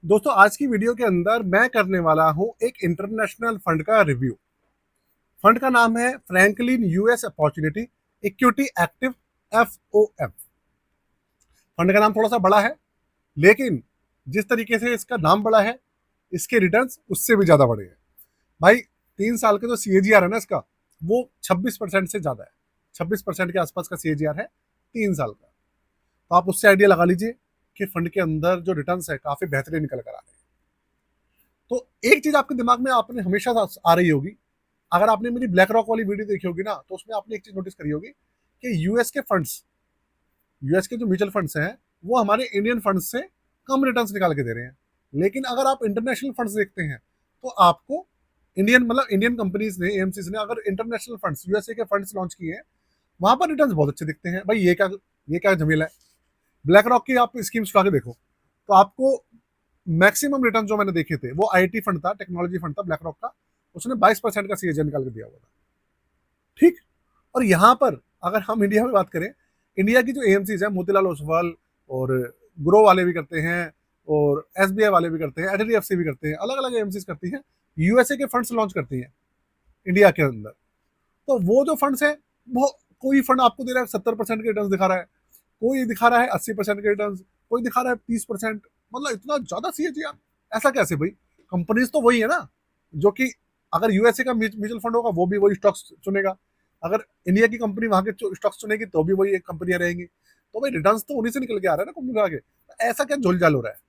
दोस्तों आज की वीडियो के अंदर मैं करने वाला हूं एक इंटरनेशनल फंड का रिव्यू। फंड का नाम है Franklin US opportunity equity active FOF। Fund का नाम थोड़ा सा बड़ा है, लेकिन जिस तरीके से इसका नाम बड़ा है, इसके रिटर्न्स उससे भी ज्यादा बड़े हैं। भाई 3 साल के जो CAGR है ना इसका, वो 26% से ज्यादा है। 26% के आसपास का CAGR है 3 साल का। तो आप उससे आइडिया लगा लीजिए कि फंड के अंदर जो रिटर्न्स है काफी बेहतरीन निकल कर आ रहे हैं। तो एक चीज आपके दिमाग में आपने हमेशा आ रही होगी, अगर आपने मेरी ब्लैक रॉक वाली वीडियो देखी होगी ना, तो उसमें आपने एक चीज नोटिस करी होगी कि यूएस के जो म्यूचुअल फंड्स हैं, वो हमारे इंडियन फंड्स से कम रिटर्न्स निकाल के दे रहे हैं। लेकिन अगर आप इंटरनेशनल फंड्स देखते हैं, तो आपको इंडियन कंपनीज ने, एएमसीज ने अगर इंटरनेशनल फंड्स, यूएसए के फंड्स लॉन्च किए हैं, वहां पर रिटर्न्स बहुत अच्छे दिखते हैं। भाई ये क्या झमेला है। ब्लैक रॉक की आप स्कीम्स उठा के देखो, तो आपको मैक्सिमम रिटर्न जो मैंने देखे थे, वो आईटी फंड था, टेक्नोलॉजी फंड था ब्लैक रॉक का। उसने 22% का सीएजी निकाल के दिया हुआ था। ठीक। और यहाँ पर अगर हम इंडिया में बात करें, इंडिया की जो एएमसीज है, मोतीलाल ओसवाल और ग्रो वाले भी करते हैं, और एसबीआई वाले भी करते हैं, एचडीएफसी भी करते हैं, अलग अलग एएमसीज करती हैं, यूएसए के फंड्स लॉन्च करती हैं इंडिया के अंदर। तो वो जो फंड्स है, वो कोई फंड आपको दे रहा है 70% के रिटर्न दिखा रहा है, कोई दिखा रहा है 80% के रिटर्न, कोई दिखा रहा है 30%। मतलब इतना ज्यादा सीएजीआर, ऐसा कैसे भाई? कंपनीज तो वही है ना, जो कि अगर यूएसए का म्यूचुअल फंड होगा, वो भी वही स्टॉक्स चुनेगा। अगर इंडिया की कंपनी वहां के स्टॉक्स चुनेगी, तो भी वही कंपनियां रहेंगी। तो भाई रिटर्न तो उन्हीं से निकल के आ रहा है ना कंपनी आगे। तो ऐसा क्या झोलझाल हो रहा है?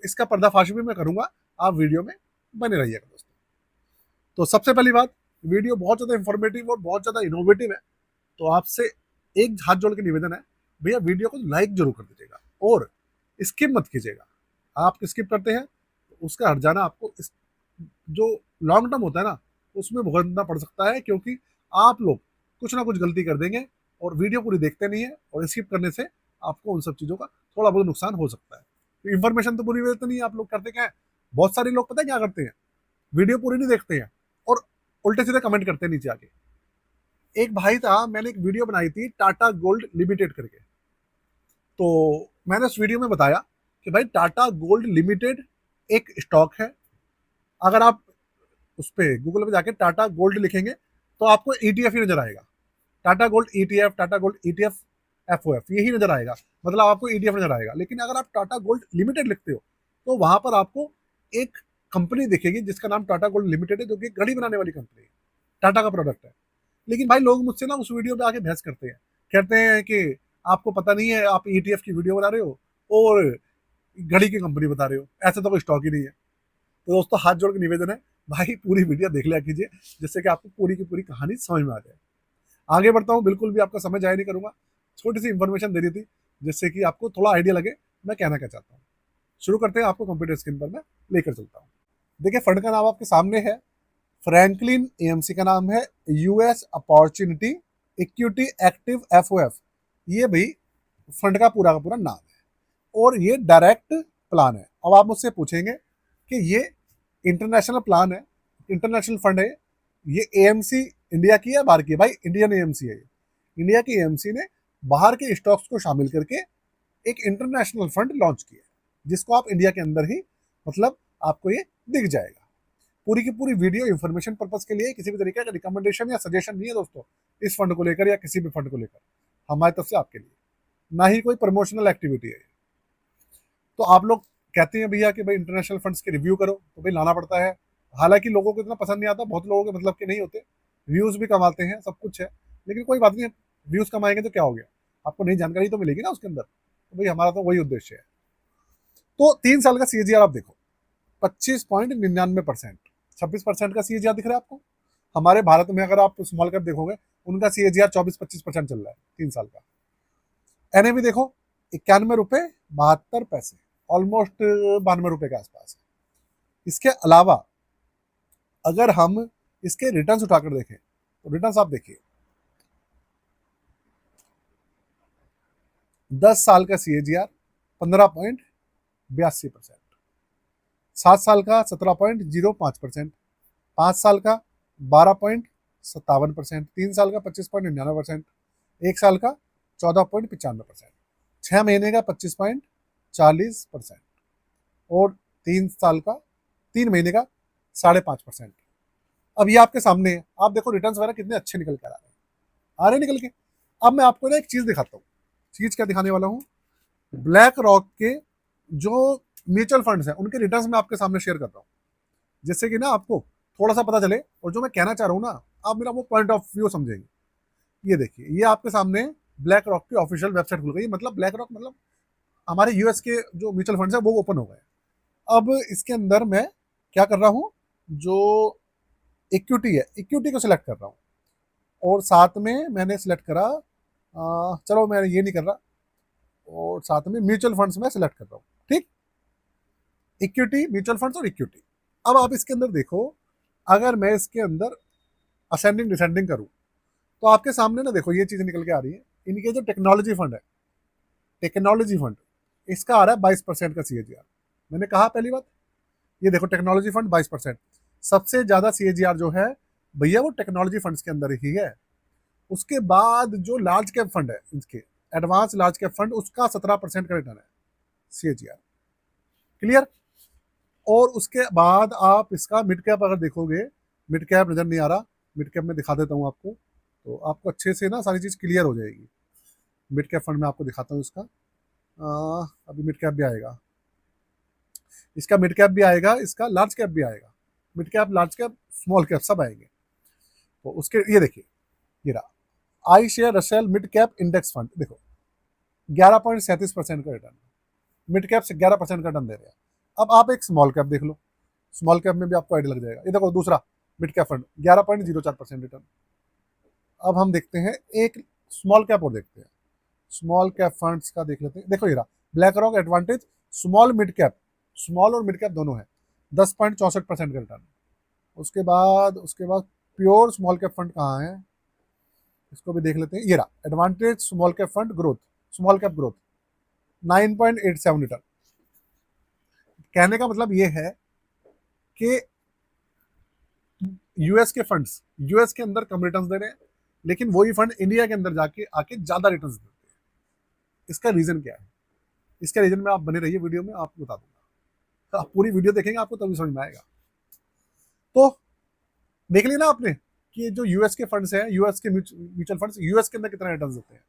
इसका पर्दाफाश भी मैं करूंगा, आप वीडियो में बने रहिएगा दोस्तों। तो सबसे पहली बात, वीडियो बहुत ज्यादा इंफॉर्मेटिव और बहुत ज्यादा इनोवेटिव है। तो आपसे एक हाथ जोड़ के निवेदन है, भैया वीडियो को लाइक जरूर कर दीजिएगा और स्किप मत कीजिएगा। आप स्किप करते हैं तो उसका हट जाना आपको जो लॉन्ग टर्म होता है ना, उसमें भुगतना पड़ सकता है, क्योंकि आप लोग कुछ ना कुछ गलती कर देंगे और वीडियो पूरी देखते नहीं है, और स्किप करने से आपको उन सब चीज़ों का थोड़ा बहुत नुकसान हो सकता है। तो इन्फॉर्मेशन तो पूरी देते नहीं है, आप लोग करते क्या है, बहुत सारे लोग पता है क्या करते हैं, वीडियो पूरी नहीं देखते हैं और उल्टे सीधे कमेंट करते हैं नीचे आके। एक भाई था, मैंने एक वीडियो बनाई थी टाटा गोल्ड लिमिटेड करके। तो मैंने उस वीडियो में बताया कि भाई टाटा गोल्ड लिमिटेड एक स्टॉक है। अगर आप उस पे गूगल पे जाके टाटा गोल्ड लिखेंगे, तो आपको ईटीएफ ही नजर आएगा। Tata gold ETF, Tata gold ETF, FOF, यही नजर आएगा। मतलब आपको ईटीएफ नजर आएगा। लेकिन अगर आप टाटा गोल्ड लिमिटेड लिखते हो, तो वहां पर आपको एक कंपनी दिखेगी जिसका नाम टाटा गोल्ड लिमिटेड है, जो कि एक घड़ी बनाने वाली कंपनी है, टाटा का प्रोडक्ट है। लेकिन भाई लोग मुझसे ना उस वीडियो पे आके बहस करते हैं, कहते हैं कि आपको पता नहीं है, आप ETF की वीडियो बना रहे हो और घड़ी की कंपनी बता रहे हो, ऐसा तो कोई स्टॉक ही नहीं है। तो दोस्तों हाथ जोड़ के निवेदन है, भाई पूरी वीडियो देख लिया कीजिए, जिससे कि आपको पूरी की पूरी कहानी समझ में आ जाए। आगे बढ़ता हूँ, बिल्कुल भी आपका समय जाया नहीं करूंगा। छोटी सी इंफॉर्मेशन दे रही थी, जिससे कि आपको थोड़ा आइडिया लगे मैं कहना क्या चाहता हूँ। शुरू करते हैं, आपको कंप्यूटर स्क्रीन पर मैं लेकर चलता हूँ। देखिए फंड का नाम आपके सामने है, फ्रैंकलिन, एएमसी का नाम है US opportunity equity active FOF। ये भाई फंड का पूरा नाम है, और ये डायरेक्ट प्लान है। अब आप मुझसे पूछेंगे कि ये इंटरनेशनल प्लान है, इंटरनेशनल फंड है, ये एएमसी इंडिया की है बाहर की है? भाई इंडियन एएमसी है ये। इंडिया की एएमसी ने बाहर के स्टॉक्स को शामिल करके एक इंटरनेशनल फंड लॉन्च किया है, जिसको आप इंडिया के अंदर ही, मतलब आपको ये दिख जाएगा। पूरी की पूरी वीडियो इन्फॉर्मेशन पर्पज के लिए, किसी भी तरीके का रिकमेंडेशन या सजेशन नहीं है दोस्तों, इस फंड को लेकर या किसी भी फंड को लेकर हमारी तरफ से आपके लिए, ना ही कोई प्रमोशनल एक्टिविटी है। तो आप लोग कहते हैं भैया कि भाई इंटरनेशनल फंड्स के रिव्यू करो, तो भाई लाना पड़ता है। हालांकि लोगों को इतना पसंद नहीं आता, बहुत लोगों के मतलब के नहीं होते, व्यूज भी कमाते हैं, सब कुछ है, लेकिन कोई बात नहीं, व्यूज कमाएंगे तो क्या हो गया, आपको नई जानकारी तो मिलेगी ना उसके अंदर। तो भाई हमारा तो वही उद्देश्य है। तो 3 साल का CAGR आप देखो, 25.99%, 26% का CAGR दिख रहा है आपको। हमारे भारत में अगर आप स्मॉल कैप देखोगे, उनका CAGR 24-25% चल रहा है 3 साल का। NAV देखो, 91 रुपए 72 पैसे, ऑलमोस्ट 92 रुपए के आसपास है। इसके अलावा अगर हम इसके रिटर्न्स उठाकर देखें, तो रिटर्न्स आप देखिए, 10 साल का CAGR 15.82%, 7 साल का 17.05%, 5 साल का 12.57%, 3 साल का 25.99%, 1 साल का 14.95%, 6 महीने का 25.40%, और 3 साल का, 3 महीने का 5.5%। अब ये आपके सामने है, आप देखो रिटर्न्स वगैरह कितने अच्छे निकल कर आ रहे हैं निकल के। अब मैं आपको ना एक चीज दिखाता हूँ। चीज क्या दिखाने वाला हूँ, ब्लैक रॉक के जो म्यूचुअल फंड्स हैं उनके रिटर्न्स मैं आपके सामने शेयर कर रहा हूँ, जिससे कि ना आपको थोड़ा सा पता चले, और जो मैं कहना चाह रहा हूँ ना आप मेरा वो पॉइंट ऑफ व्यू समझेंगे। ये देखिए, ये आपके सामने ब्लैक रॉक की ऑफिशियल वेबसाइट खुल गई। मतलब ब्लैक रॉक मतलब हमारे यूएस के जो म्यूचुअल फंड्स है वो ओपन हो गए। अब इसके अंदर मैं क्या कर रहा हूँ, जो इक्विटी है इक्विटी को सिलेक्ट कर रहा हूँ, और साथ में मैंने सिलेक्ट करा, चलो मैं ये नहीं कर रहा, और साथ में म्यूचुअल फंड्स में सिलेक्ट कर रहा हूँ। ठीक, इक्विटी, म्यूचुअल फंड्स और इक्विटी। अब आप इसके अंदर देखो, अगर मैं इसके अंदर असेंडिंग डिसेंडिंग करूँ तो आपके सामने ना देखो ये चीज निकल के आ रही है। इनके जो टेक्नोलॉजी फंड है, टेक्नोलॉजी फंड, इसका आ रहा है 22% का सीएजीआर। मैंने कहा पहली बात, ये देखो टेक्नोलॉजी फंड 22%। सबसे ज्यादा सीएजीआर जो है भैया वो टेक्नोलॉजी फंड्स के अंदर ही है। उसके बाद जो लार्ज कैप फंड है, इसके एडवांस लार्ज कैप फंड, उसका 17% का रिटर्न है सीएजीआर। क्लियर। और उसके बाद आप इसका मिड कैप अगर देखोगे, मिड कैप नजर नहीं आ रहा, मिड कैप में दिखा देता हूँ आपको, तो आपको अच्छे से ना सारी चीज क्लियर हो जाएगी। मिड कैप फंड में आपको दिखाता हूँ इसका, अभी मिड कैप भी आएगा, इसका मिड कैप भी आएगा, इसका लार्ज कैप भी आएगा। Mid cap, large cap, small cap सब आएंगे। तो उसके ये देखिए, ये रहा I share Russell mid cap index fund. देखो 11.37% का रिटर्न, मिड कैप से 11% का रिटर्न दे रहे हैं। अब आप एक स्मॉल कैप देख लो, स्मॉल कैप में भी आपको आइडिया लग जाएगा। ये देखो दूसरा मिड कैप फंड 11.04% रिटर्न। अब हम देखते हैं एक स्मॉल कैप और देखते हैं, स्मॉल कैप फंड्स का देख लेते हैं। देखो ये रहा black rock advantage small mid cap, small और मिड कैप दोनों है, 10.64% का रिटर्न। उसके बाद प्योर स्मॉल कैप फंड कहाँ है, इसको भी देख लेते हैं। ये रहा advantage small cap fund growth, small cap growth 9.87 return. कहने का मतलब ये है कि यूएस के फंड्स यूएस के अंदर कम रिटर्न दे रहे हैं, लेकिन वही फंड इंडिया के अंदर जाके आके ज्यादा रिटर्न देते हैं। इसका रीजन क्या है, इसका रीजन में आप बने रहिए, वीडियो में आपको बता दूंगा। तो आप पूरी वीडियो देखेंगे आपको तभी समझ में आएगा। तो देख लिया ना आपने कि जो यूएस के फंड्स हैं, यूएस के म्यूचुअल फंड्स यूएस के अंदर कितना रिटर्न देते हैं,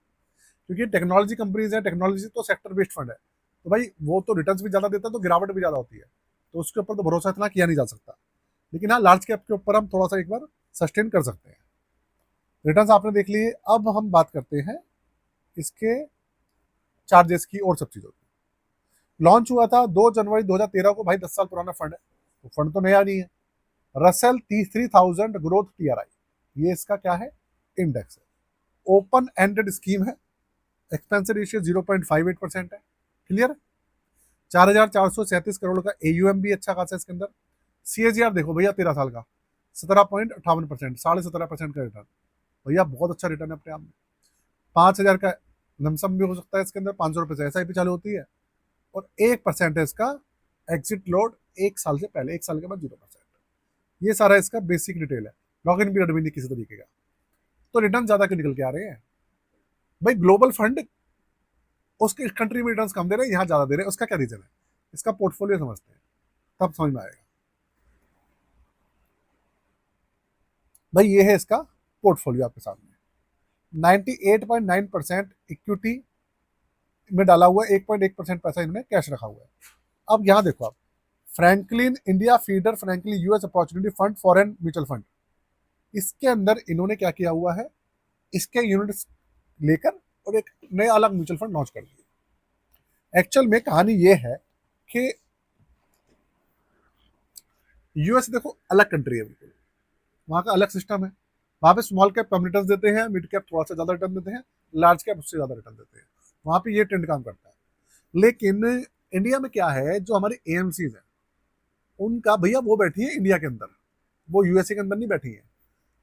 क्योंकि टेक्नोलॉजी कंपनीज है, टेक्नोलॉजी तो सेक्टर बेस्ड फंड है, तो भाई वो तो रिटर्न भी ज्यादा देता है तो गिरावट भी ज्यादा होती है, तो उसके ऊपर तो भरोसा इतना किया नहीं जा सकता। लेकिन हाँ, लार्ज कैप के ऊपर हम थोड़ा सा एक बार सस्टेन कर सकते हैं। रिटर्न आपने देख लिए, अब हम बात करते हैं इसके चार्जेस की और सब चीजों की। लॉन्च हुआ था 2 जनवरी 2013 को, भाई 10 साल पुराना फंड है, तो फंड तो नया नहीं है। रसेल 3000 ग्रोथ टीआरआई, ये इसका क्या है, इंडेक्स है, ओपन एंडेड स्कीम है, एक्सपेंस रेशियो 0.58% है। क्लियर। 4437 करोड़ का एयूएम भी अच्छा खासा इसके अंदर। सीएजीआर देखो भैया 13 साल का 17.58%, 17.5% का रिटर्न, भैया बहुत अच्छा रिटर्न है अपने आप में। 5,000 का लमसम भी हो सकता है इसके अंदर, 500 रुपये से एसआईपी चालू होती है, और 1% है इसका एग्जिट लोड 1 साल से पहले, 1 साल के बाद 0%। ये सारा इसका बेसिक डिटेल है, लॉग इन पीरियड भी नहीं किसी तरीके का। तो रिटर्न ज्यादा क्यों निकल के आ रहे हैं भाई, ग्लोबल फंड उसके कंट्री में रिटर्न कम दे रहे हैं, यहाँ ज्यादा दे रहे हैं, उसका क्या रीजन है, इसका पोर्टफोलियो समझते हैं तब समझ में आएगा। भाई ये है इसका पोर्टफोलियो आपके सामने, 98.9% इक्विटी में डाला हुआ है, 1.1% पैसा इनमें कैश रखा हुआ है। अब यहाँ देखो आप, Franklin India feeder Franklin US opportunity fund foreign mutual fund, इसके अंदर इन्होंने क्या किया हुआ है, इसके यूनिट्स लेकर और एक नया अलग म्यूचुअल फंड लॉन्च कर दिया। एक्चुअल में कहानी ये है कि यूएस देखो अलग कंट्री है बिल्कुल, वहाँ का अलग सिस्टम है। वहाँ पे स्मॉल कैप कम रिटर्न देते हैं, मिड कैप थोड़ा सा ज्यादा रिटर्न देते हैं, लार्ज कैप उससे ज्यादा रिटर्न देते हैं। वहाँ पे ये ट्रेंड काम करता है। लेकिन इंडिया में क्या है, जो हमारे एएमसीज है उनका भैया वो बैठी है इंडिया के अंदर, वो यूएसए के अंदर नहीं बैठी है।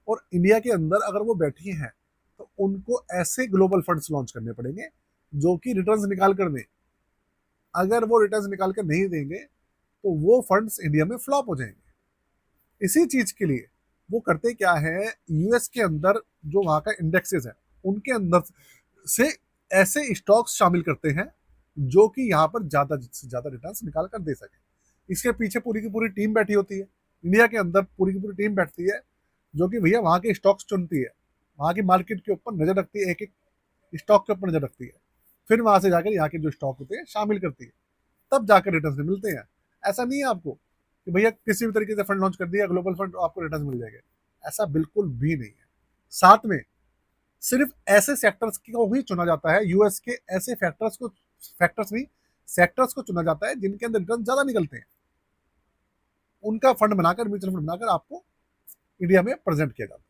और इंडिया के अंदर अगर वो बैठी हैं तो उनको ऐसे ग्लोबल फंड्स लॉन्च करने पड़ेंगे जो कि रिटर्न्स निकाल कर दें। अगर वो रिटर्न्स निकाल कर नहीं देंगे तो वो फंड्स इंडिया में फ्लॉप हो जाएंगे। इसी चीज के लिए वो करते क्या है, यूएस के अंदर जो वहां का इंडेक्सेस है उनके अंदर से ऐसे स्टॉक्स शामिल करते हैं जो कि यहाँ पर ज्यादा से ज्यादा रिटर्न्स निकाल कर दे सके। इसके पीछे पूरी की पूरी टीम बैठी होती है, इंडिया के अंदर पूरी की पूरी टीम बैठती है, जो कि भैया वहाँ के स्टॉक्स चुनती है, वहाँ की मार्केट के ऊपर नजर रखती है, एक एक स्टॉक के ऊपर नजर रखती है, फिर वहां से जाकर यहाँ के जो स्टॉक होते हैं शामिल करती है, तब जाकर रिटर्न मिलते हैं। ऐसा नहीं है आपको कि भैया किसी भी तरीके से फंड लॉन्च कर दिया ग्लोबल फंड आपको रिटर्न मिल जाएगा, ऐसा बिल्कुल भी नहीं है। साथ में सिर्फ ऐसे सेक्टर्स को ही चुना जाता है, यूएस के ऐसे फैक्टर्स नहीं सेक्टर्स को चुना जाता है जिनके अंदर रिटर्न ज्यादा निकलते हैं, उनका फंड बनाकर, म्यूचुअल फंड बनाकर आपको इंडिया में प्रेजेंट किया जाता है।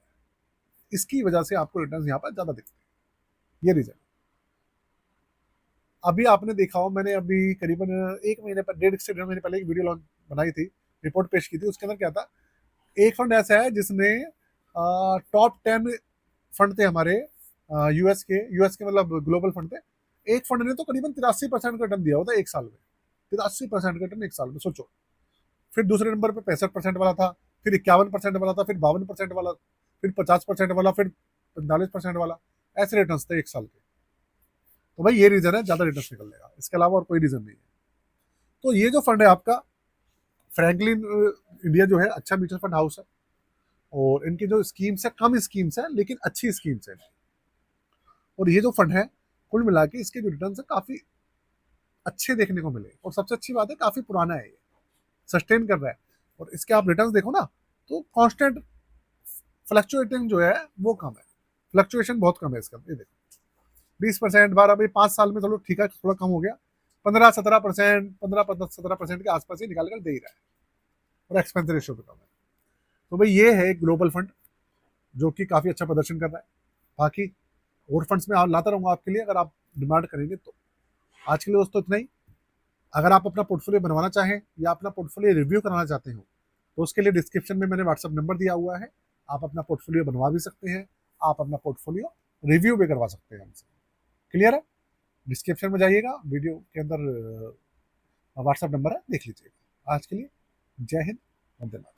इसकी वजह से आपको रिटर्न यहाँ पर ज्यादा दिखते हैं, ये रीजन। अभी आपने देखा हो, मैंने अभी करीबन 1 महीने पर 1.5 से 1.5 महीने पहले एक वीडियो लॉन्च बनाई थी, रिपोर्ट पेश की थी, उसके अंदर क्या था, एक फंड ऐसा है जिसने टॉप 10 फंड थे हमारे यूएस के मतलब ग्लोबल फंड थे, एक फंड ने तो करीबन 83% का रिटर्न दिया होता है एक साल में, 83% का रिटर्न एक साल में, सोचो। फिर दूसरे नंबर पे 65% वाला था, फिर 51% वाला था, फिर 52% वाला, फिर 50% वाला, फिर 45% वाला, ऐसे रिटर्न थे एक साल के। तो भाई ये रीजन है ज्यादा रिटर्न निकलने का, इसके अलावा और कोई रीजन नहीं है। तो ये जो फंड है आपका फ्रैंकलिन इंडिया जो है अच्छा म्यूचुअल फंड हाउस है, और इनकी जो स्कीम्स है कम स्कीम्स है लेकिन अच्छी स्कीम्स है, और ये जो फंड है कुल मिला के इसके जो रिटर्न है काफी अच्छे देखने को मिले, और सबसे अच्छी बात है काफी पुराना है, ये सस्टेन कर रहा है, और इसके आप रिटर्न देखो ना तो कांस्टेंट, फ्लक्चुएटिंग जो है वो कम है, फ्लक्चुएशन बहुत कम है इसका, ये देखो 20%, 12, भाई 5 साल में चलो ठीक है थोड़ा कम हो गया, 15-17%, 15-17% के आसपास ही निकाल कर दे ही रहा है, और एक्सपेंस रेशियो भी कम है। तो भाई ये है ग्लोबल फंड जो कि काफी अच्छा प्रदर्शन कर रहा है। बाकी और फंड्स में लाता रहूंगा आपके लिए, अगर आप डिमांड करेंगे तो। आज के लिए दोस्तों इतना ही। अगर आप अपना पोर्टफोलियो बनवाना चाहें या अपना पोर्टफोलियो रिव्यू कराना चाहते हो तो उसके लिए डिस्क्रिप्शन में मैंने व्हाट्सअप नंबर दिया हुआ है, आप अपना पोर्टफोलियो बनवा भी सकते हैं, आप अपना पोर्टफोलियो रिव्यू भी करवा सकते हैं हमसे। क्लियर है? डिस्क्रिप्शन में जाइएगा, वीडियो के अंदर व्हाट्सअप नंबर है, देख लीजिएगा। आज के लिए जय हिंद, वंदे मातरम।